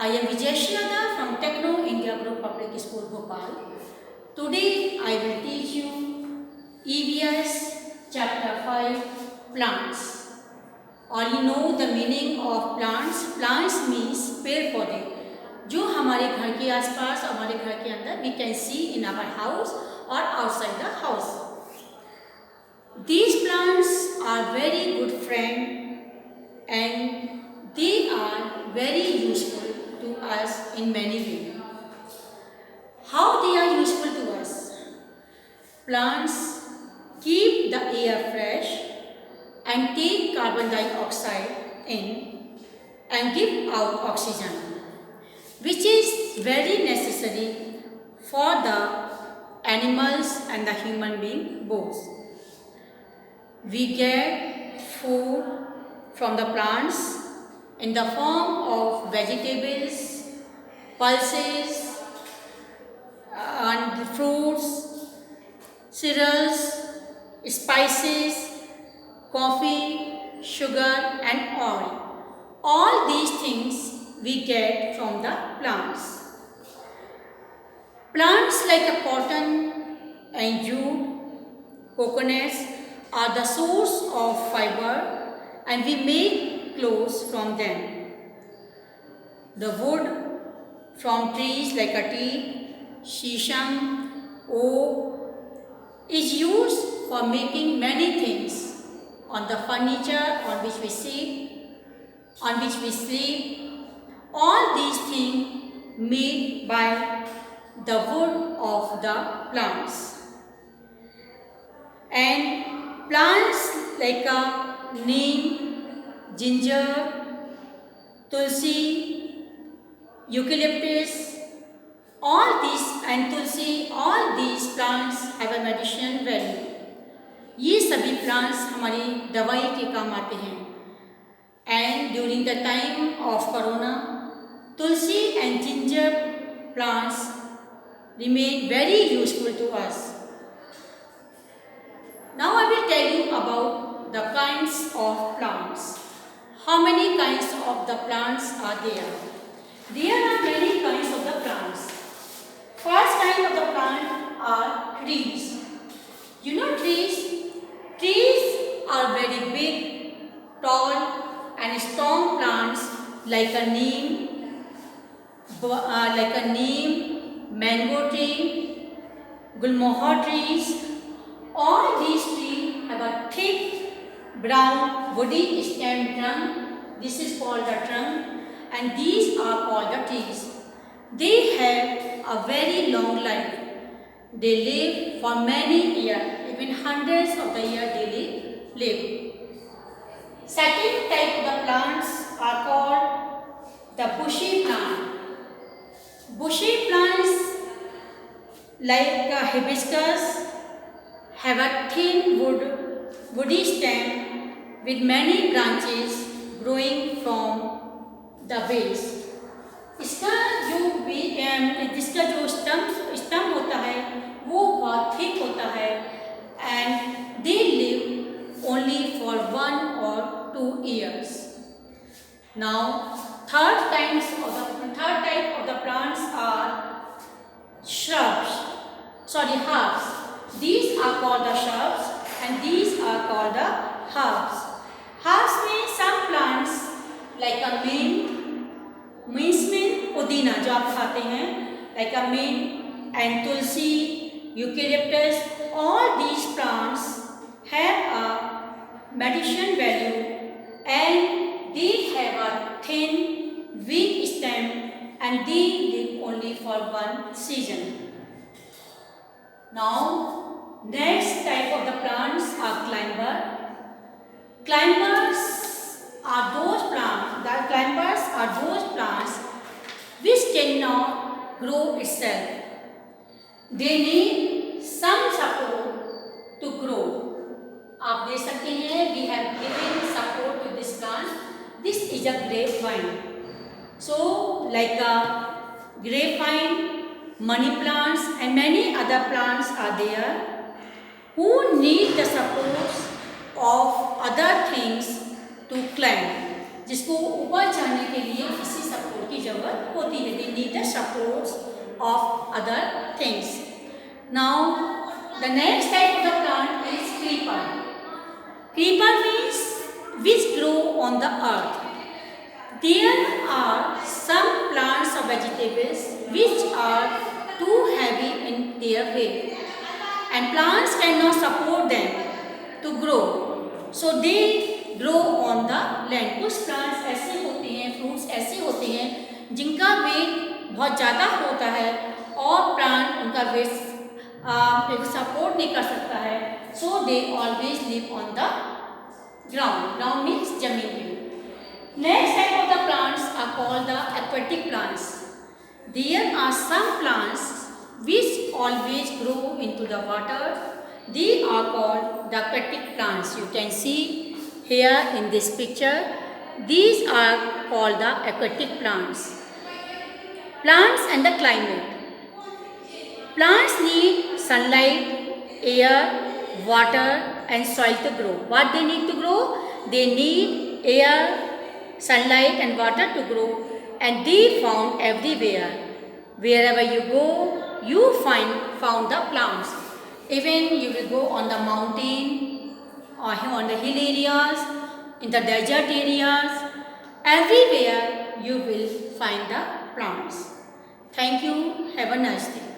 I am Vijayashrada from Techno India Group Public School, Bhopal. Today I will teach you EVS Chapter 5 Plants. और you know the meaning of plants. Plants means पेड़ पौधे जो हमारे घर के आसपास, हमारे घर के अंदर we can see in our house or outside the house. These plants are very good friend and they are very useful to us in many ways. How they are useful to us? Plants keep the air fresh and take carbon dioxide in and give out oxygen, which is very necessary for the animals and the human being both. We get food from the plants in the form of vegetables, pulses, and fruits, cereals, spices, coffee, sugar and oil. All these things we get from the plants. Plants like a cotton and jute, coconuts are the source of fiber and we make clothes from them. The wood from trees like a teak, shisham, oak is used for making many things on the furniture on which we sleep, all these things made by the wood of the plants. And plants like a neem, ginger, tulsi, eucalyptus, all these and tulsi, all these plants have a medicinal value. ये सभी plants हमारी दवाई के काम आते हैं. And during the time of corona, tulsi and ginger plants remain very useful to us. Now I will tell you about the kinds of plants. How many kinds of the plants are there? There are many kinds of the plants. First kind of the plant are trees. You know trees? Trees are very big, tall and strong plants like a neem, mango tree, gulmohar trees. All these trees have a thick, brown, woody stem trunk. This is called the trunk, and these are called the trees. They have a very long life. They live for many years, even hundreds of the years they live. Second type of the plants are called the bushy plant. Bushy plants like hibiscus have a thin woody stem with many branches growing from the base. इसका जो स्टम होता है वो बहुत thick होता है and they live only for 1 or 2 years. Now third type of the plants are herbs. These are called the shrubs and these are called the herbs. Herbs means some plants like a mint पुदीना जो आप खाते हैं, like a mint and tulsi, eucalyptus. All these plants have a medicinal value and they have a thin, weak stem and they live only for 1 season. Now, next type of the plants are climber. Climbers are those plants which cannot grow itself. They need some support to grow. आप देख सकते हैं, we have given support to this plant. This is a grapevine. So, like a grapevine, money plants and many other plants are there who need the support of other things to climb, जिसको ऊपर जाने के लिए किसी support की जरूरत need the supports of other things. Now, the next type of the plant is creeper. Creeper means which grow on the earth. There are some plants or vegetables which are too heavy in their weight, and plants cannot support them to grow, so they grow on the land. कुछ plants ऐसे होते हैं, fruits ऐसे होते हैं जिनका weight बहुत ज़्यादा होता है और plant उनका weight सपोर्ट नहीं कर सकता है, so they always live on the ground. Ground means जमीन पे. Next type of the plants are called the aquatic plants. There are some plants which always grow into the water. They are called the aquatic plants. You can see here in this picture. These are called the aquatic plants. Plants and the climate. Plants need sunlight, air, water and soil to grow. What they need to grow? They need air, sunlight and water to grow, and they found everywhere. Wherever you go, you found the plants. Even you will go on the mountain or on the hill areas, in the desert areas, everywhere you will find the plants. Thank you. Have a nice day.